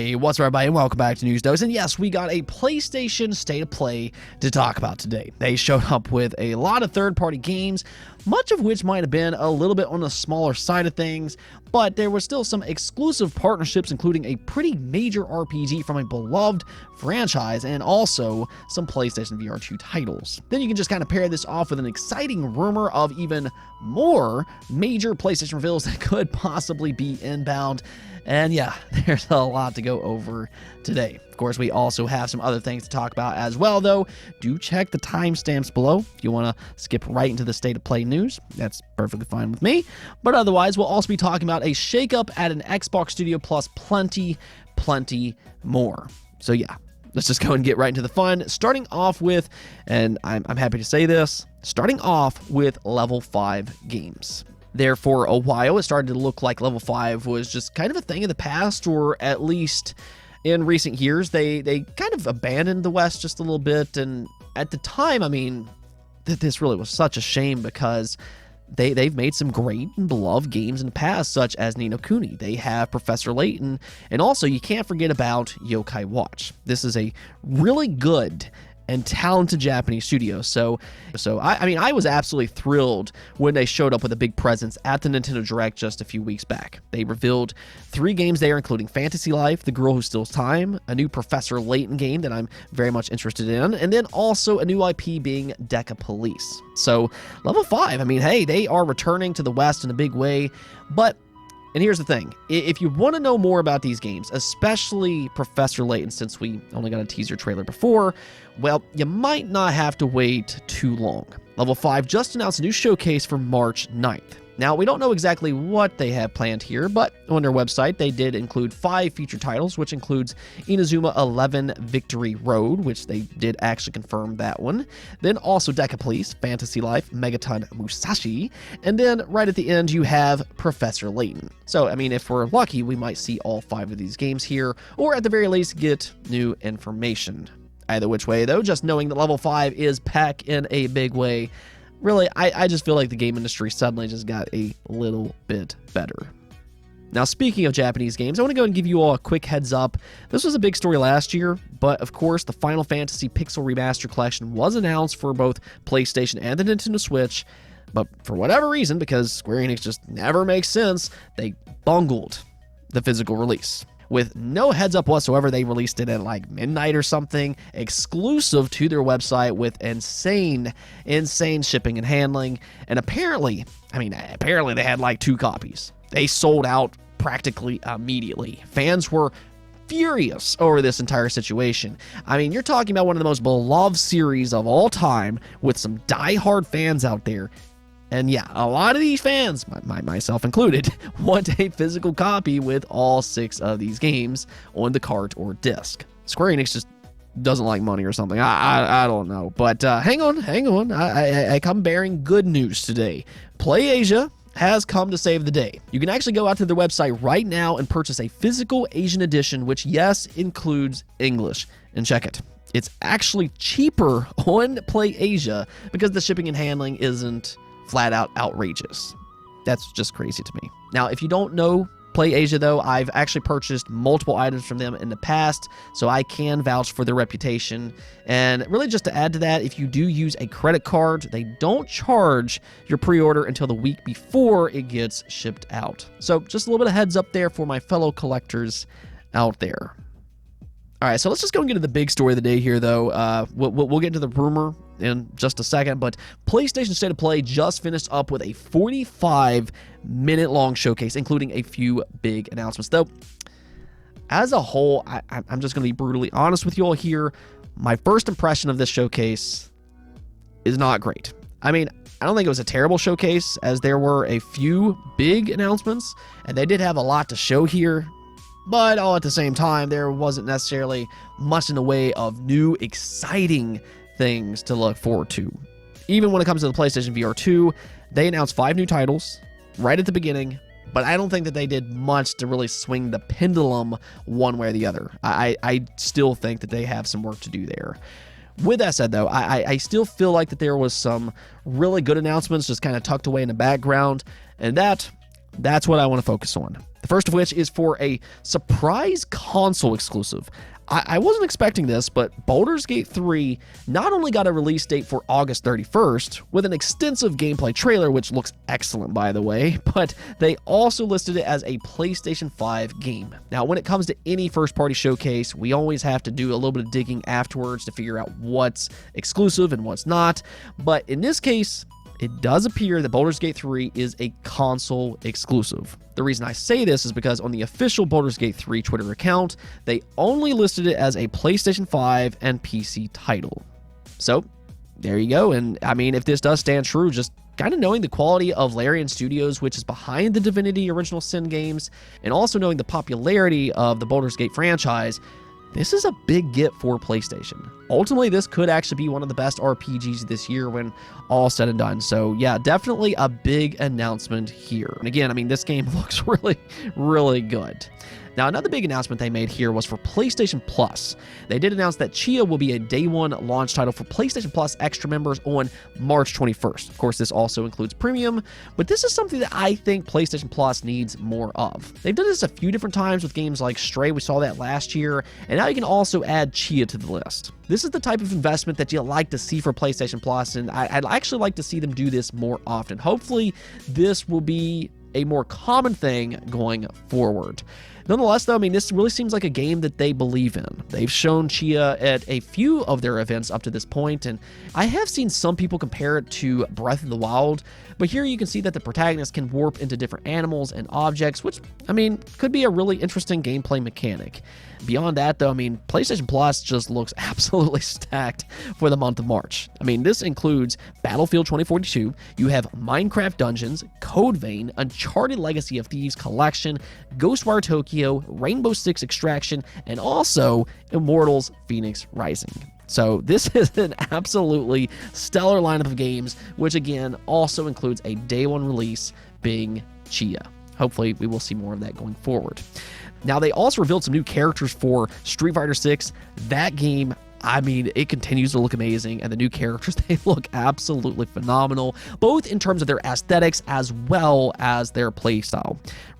Hey, what's up everybody, and welcome back to News Dose. And yes, we got a PlayStation State of Play to talk about today. They showed up with a lot of third-party games, much of which might have been a little bit on the smaller side of things, but there was still some exclusive partnerships, including a pretty major RPG from a beloved franchise, and also some PlayStation VR 2 titles. Then you can just kind of pair this off with an exciting rumor of even more major PlayStation reveals that could possibly be inbound. And yeah, there's a lot to go over today. Of course, we also have some other things to talk about as well, though. Do check the timestamps below if you want to skip right into the State of Play news. That's perfectly fine with me. But otherwise, we'll also be talking about a shakeup at an Xbox Studio plus plenty more. So yeah, let's just go and get right into the fun. Starting off with, and I'm happy to say this, starting off with level 5 games. There for a while, it started to look like level 5 was just kind of a thing of the past, or at least in recent years, they kind of abandoned the West just a little bit. And at the time, I mean, this really was such a shame because they've made some great and beloved games in the past, such as Ni no Kuni. They have Professor Layton, and also you can't forget about Yokai Watch. This is a really good and talented Japanese studio. So I mean, I was absolutely thrilled when they showed up with a big presence at the Nintendo Direct just a few weeks back. They revealed 3 games there, including Fantasy Life, The Girl Who Steals Time, a new Professor Layton game that I'm very much interested in, and then also a new IP being Deca Police. So level 5, I mean, hey, they are returning to the West in a big way, but and here's the thing, if you want to know more about these games, especially Professor Layton, since we only got a teaser trailer before, well, you might not have to wait too long. Level 5 just announced a new showcase for March 9th. Now, we don't know exactly what they have planned here, but on their website, they did include 5 featured titles, which includes Inazuma 11 Victory Road, which they did actually confirm that one. Then also Deca Police, Fantasy Life, Megaton Musashi, and then right at the end, you have Professor Layton. So, I mean, if we're lucky, we might see all 5 of these games here, or at the very least, get new information. Either which way, though, just knowing that level 5 is back in a big way, really, I just feel like the game industry suddenly just got a little bit better. Now, speaking of Japanese games, I want to go and give you all a quick heads up. This was a big story last year, but of course, the Final Fantasy Pixel Remaster Collection was announced for both PlayStation and the Nintendo Switch, but for whatever reason, because Square Enix just never makes sense, they bungled the physical release. With no heads up whatsoever, they released it at like midnight or something, exclusive to their website with insane shipping and handling. And apparently they had like 2 copies. They sold out practically immediately. Fans were furious over this entire situation. I mean, you're talking about one of the most beloved series of all time with some die-hard fans out there. And yeah, a lot of these fans, myself included, want a physical copy with all 6 of these games on the cart or disc. Square Enix just doesn't like money or something. I don't know. But hang on. I come bearing good news today. PlayAsia has come to save the day. You can actually go out to their website right now and purchase a physical Asian edition, which, yes, includes English. And check it. It's actually cheaper on PlayAsia because the shipping and handling isn't flat out outrageous. That's just crazy to me. Now, if you don't know PlayAsia, though, I've actually purchased multiple items from them in the past, so I can vouch for their reputation. And really, just to add to that, if you do use a credit card, they don't charge your pre-order until the week before it gets shipped out. So just a little bit of heads up there for my fellow collectors out there. All right, so let's just go and get to the big story of the day here, though. We'll get into the rumor in just a second, but PlayStation State of Play just finished up with a 45-minute-long showcase, including a few big announcements. Though, as a whole, I'm just going to be brutally honest with you all here. My first impression of this showcase is not great. I mean, I don't think it was a terrible showcase, as there were a few big announcements, and they did have a lot to show here. But all at the same time, there wasn't necessarily much in the way of new, exciting things to look forward to. Even when it comes to the PlayStation VR 2, they announced 5 new titles right at the beginning, but I don't think that they did much to really swing the pendulum one way or the other. I still think that they have some work to do there. With that said, though, I still feel like that there was some really good announcements just kind of tucked away in the background, and that That's what I want to focus on. The first of which is for a surprise console exclusive. I wasn't expecting this, but Baldur's Gate 3 not only got a release date for August 31st, with an extensive gameplay trailer, which looks excellent by the way, but they also listed it as a PlayStation 5 game. Now, when it comes to any first-party showcase, we always have to do a little bit of digging afterwards to figure out what's exclusive and what's not, but in this case, it does appear that Baldur's Gate 3 is a console exclusive. The reason I say this is because on the official Baldur's Gate 3 Twitter account, they only listed it as a PlayStation 5 and PC title. So, there you go. And I mean, if this does stand true, just kind of knowing the quality of Larian Studios, which is behind the Divinity Original Sin games, and also knowing the popularity of the Baldur's Gate franchise, this is a big get for PlayStation. Ultimately, this could actually be one of the best RPGs this year when all said and done. So yeah, definitely a big announcement here. And again, I mean, this game looks really, really good. Now, another big announcement they made here was for PlayStation Plus. They did announce that Chia will be a day one launch title for PlayStation Plus Extra members on March 21st. Of course, this also includes Premium, but this is something that I think PlayStation Plus needs more of. They've done this a few different times with games like Stray, we saw that last year, and now you can also add Chia to the list. This is the type of investment that you like to see for PlayStation Plus, and I'd actually like to see them do this more often. Hopefully, this will be a more common thing going forward. Nonetheless, though, I mean, this really seems like a game that they believe in. They've shown Chia at a few of their events up to this point, and I have seen some people compare it to Breath of the Wild, but here you can see that the protagonist can warp into different animals and objects, which, I mean, could be a really interesting gameplay mechanic. Beyond that, though, I mean, PlayStation Plus just looks absolutely stacked for the month of March. I mean, this includes Battlefield 2042, you have Minecraft Dungeons, Code Vein, Uncharted Legacy of Thieves Collection, Ghostwire Tokyo, Rainbow Six Extraction, and also Immortals Phoenix Rising. So this is an absolutely stellar lineup of games, which again also includes a day one release being Chia. Hopefully we will see more of that going forward. Now, they also revealed some new characters for Street Fighter 6. That game, I mean, it continues to look amazing, and the new characters, they look absolutely phenomenal, both in terms of their aesthetics as well as their playstyle.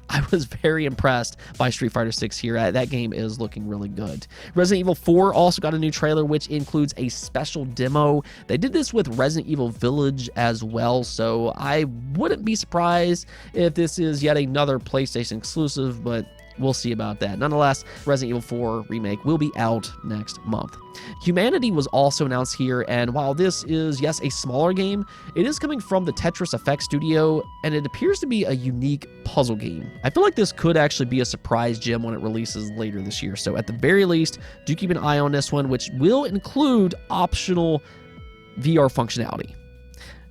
I was very impressed by Street Fighter 6 here. That game is looking really good. Resident Evil 4 also got a new trailer, which includes a special demo. They did this with Resident Evil Village as well, so I wouldn't be surprised if this is yet another PlayStation exclusive, but we'll see about that. Nonetheless, Resident Evil 4 Remake will be out next month. Humanity was also announced here, and while this is, yes, a smaller game, it is coming from the Tetris Effect studio, and it appears to be a unique puzzle game. I feel like this could actually be a surprise gem when it releases later this year, so at the very least, do keep an eye on this one, which will include optional VR functionality.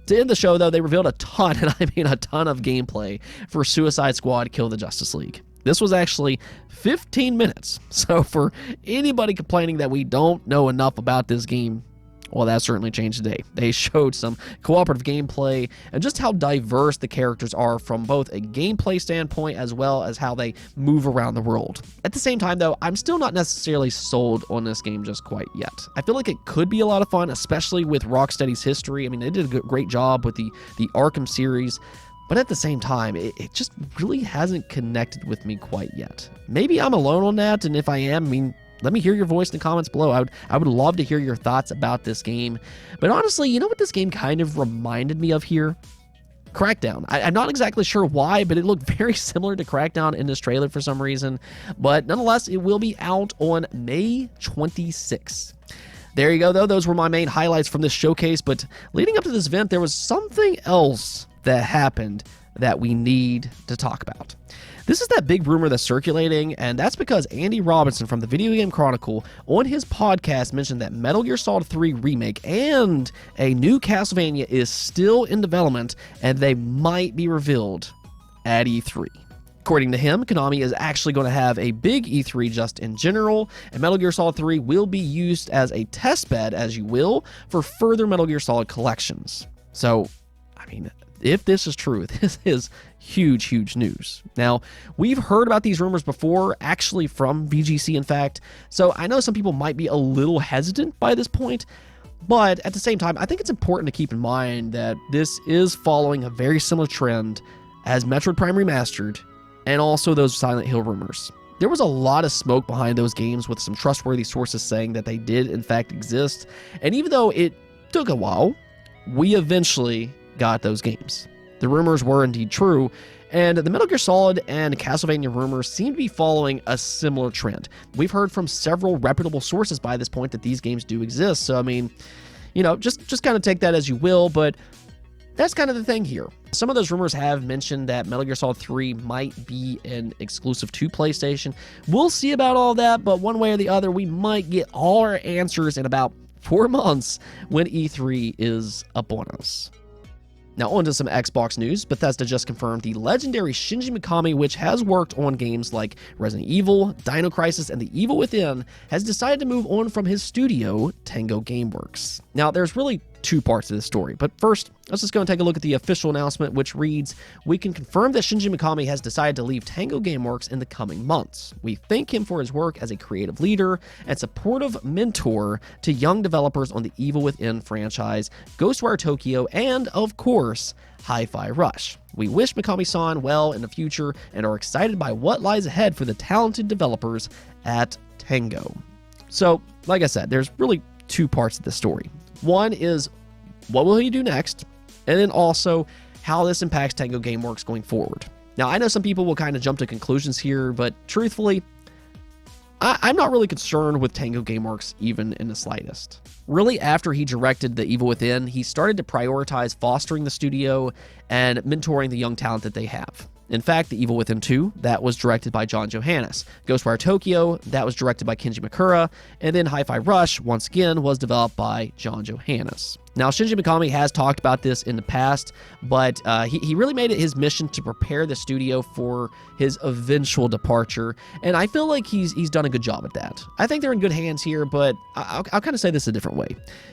To end the show, though, they revealed a ton, and I mean a ton of gameplay for Suicide Squad Kill the Justice League. This was actually 15 minutes, so for anybody complaining that we don't know enough about this game, well, that certainly changed today. They showed some cooperative gameplay and just how diverse the characters are from both a gameplay standpoint as well as how they move around the world. At the same time, though, I'm still not necessarily sold on this game just quite yet. I feel like it could be a lot of fun, especially with Rocksteady's history. I mean, they did a great job with the Arkham series, but at the same time, it just really hasn't connected with me quite yet. Maybe I'm alone on that, and if I am, I mean, let me hear your voice in the comments below. I would love to hear your thoughts about this game. But honestly, you know what this game kind of reminded me of here? Crackdown. I'm not exactly sure why, but it looked very similar to Crackdown in this trailer for some reason. But nonetheless, it will be out on May 26th. There you go, though. Those were my main highlights from this showcase. But leading up to this event, there was something else that happened that we need to talk about. This is that big rumor that's circulating, and that's because Andy Robinson from the Video Game Chronicle on his podcast mentioned that Metal Gear Solid 3 Remake and a new Castlevania is still in development, and they might be revealed at E3. According to him, Konami is actually going to have a big E3 just in general, and Metal Gear Solid 3 will be used as a test bed, as you will, for further Metal Gear Solid collections. So, I mean, if this is true, this is huge, huge news. Now, we've heard about these rumors before, actually from VGC, in fact, so I know some people might be a little hesitant by this point, but at the same time, I think it's important to keep in mind that this is following a very similar trend as Metroid Prime Remastered, and also those Silent Hill rumors. There was a lot of smoke behind those games with some trustworthy sources saying that they did in fact exist, and even though it took a while, we eventually got those games. The rumors were indeed true, and the Metal Gear Solid and Castlevania rumors seem to be following a similar trend. We've heard from several reputable sources by this point that these games do exist, so I mean, you know, just kind of take that as you will, but that's kind of the thing here. Some of those rumors have mentioned that Metal Gear Solid 3 might be an exclusive to PlayStation. We'll see about all that, but one way or the other, we might get all our answers in about 4 months when E3 is upon us. Now on to some Xbox news. Bethesda just confirmed the legendary Shinji Mikami, which has worked on games like Resident Evil, Dino Crisis, and The Evil Within, has decided to move on from his studio, Tango Gameworks. Now there's really 2 parts to this story, but first, let's just go and take a look at the official announcement, which reads, "We can confirm that Shinji Mikami has decided to leave Tango Gameworks in the coming months. We thank him for his work as a creative leader and supportive mentor to young developers on the Evil Within franchise, Ghostwire Tokyo, and, of course, Hi-Fi Rush. We wish Mikami-san well in the future and are excited by what lies ahead for the talented developers at Tango." So, like I said, there's really 2 parts to this story. One is, what will he do next? And then also, how this impacts Tango Gameworks going forward. Now, I know some people will kind of jump to conclusions here, but truthfully, I'm not really concerned with Tango Gameworks even in the slightest. Really, after he directed The Evil Within, he started to prioritize fostering the studio and mentoring the young talent that they have. In fact, The Evil Within 2, that was directed by John Johannes. Ghostwire Tokyo, that was directed by Kenji Mikura. And then Hi-Fi Rush, once again, was developed by John Johannes. Now, Shinji Mikami has talked about this in the past, but he really made it his mission to prepare the studio for his eventual departure, and I feel like he's done a good job at that. I think they're in good hands here, but I'll kind of say this a different way.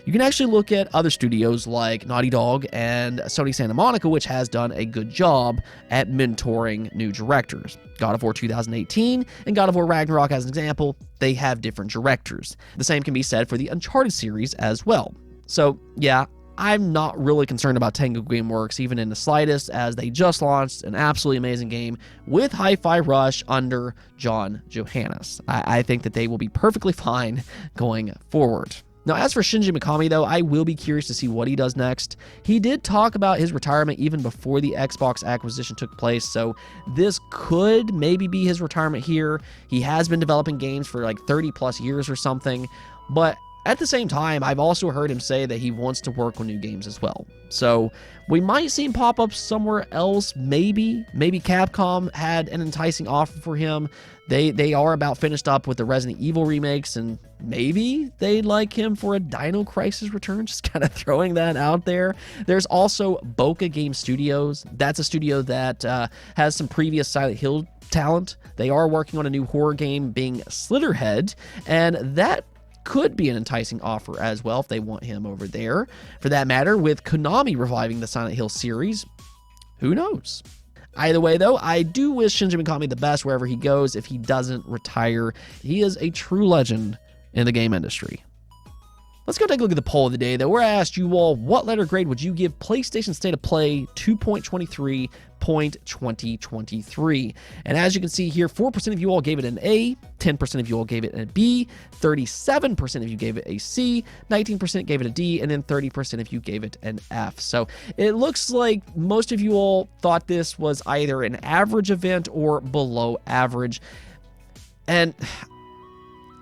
You can actually look at other studios like Naughty Dog and Sony Santa Monica, which has done a good job at mentoring new directors. God of War 2018 and God of War Ragnarok, as an example, they have different directors. The same can be said for the Uncharted series as well. So, yeah, I'm not really concerned about Tango Gameworks even in the slightest, as they just launched an absolutely amazing game with Hi-Fi Rush under John Johannes. I think that they will be perfectly fine going forward. Now, as for Shinji Mikami, though, I will be curious to see what he does next. He did talk about his retirement even before the Xbox acquisition took place, so this could maybe be his retirement here. He has been developing games for like 30 plus years or something, but at the same time, I've also heard him say that he wants to work on new games as well. So we might see him pop up somewhere else, maybe. Maybe Capcom had an enticing offer for him. They are about finished up with the Resident Evil remakes, and maybe they'd like him for a Dino Crisis return, just kind of throwing that out there. There's also Boca Game Studios. That's a studio that has some previous Silent Hill talent. They are working on a new horror game being Slitherhead, and that could be an enticing offer as well if they want him over there. For that matter, with Konami reviving the Silent Hill series, who knows? Either way, though, I do wish Shinji Mikami the best wherever he goes if he doesn't retire. He is a true legend in the game industry. Let's go take a look at the poll of the day, though, where I asked you all, what letter grade would you give PlayStation State of Play 2.23.2023? And as you can see here, 4% of you all gave it an A, 10% of you all gave it a B, 37% of you gave it a C, 19% gave it a D, and then 30% of you gave it an F. So it looks like most of you all thought this was either an average event or below average. And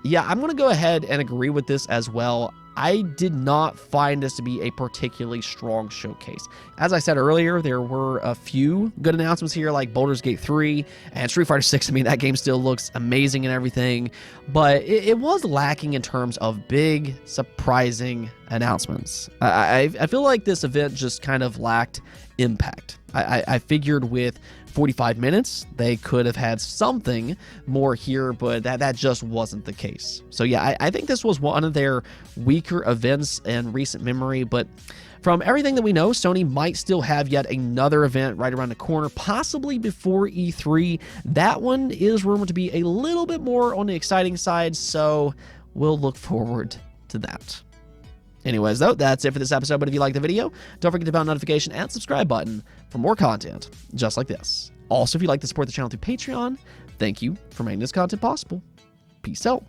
yeah, I'm going to go ahead and agree with this as well. I did not find this to be a particularly strong showcase. As I said earlier, there were a few good announcements here, like Baldur's Gate 3 and Street Fighter 6. I mean, that game still looks amazing and everything, but it was lacking in terms of big, surprising announcements. I feel like this event just kind of lacked impact. I figured with 45 minutes, they could have had something more here, but that just wasn't the case. So yeah, I think this was one of their weaker events in recent memory, but from everything that we know, Sony might still have yet another event right around the corner, possibly before E3. That one is rumored to be a little bit more on the exciting side, so we'll look forward to that. Anyways, though, that's it for this episode. But if you liked the video, don't forget to pound notification and subscribe button for more content just like this. Also, if you'd like to support the channel through Patreon, thank you for making this content possible. Peace out.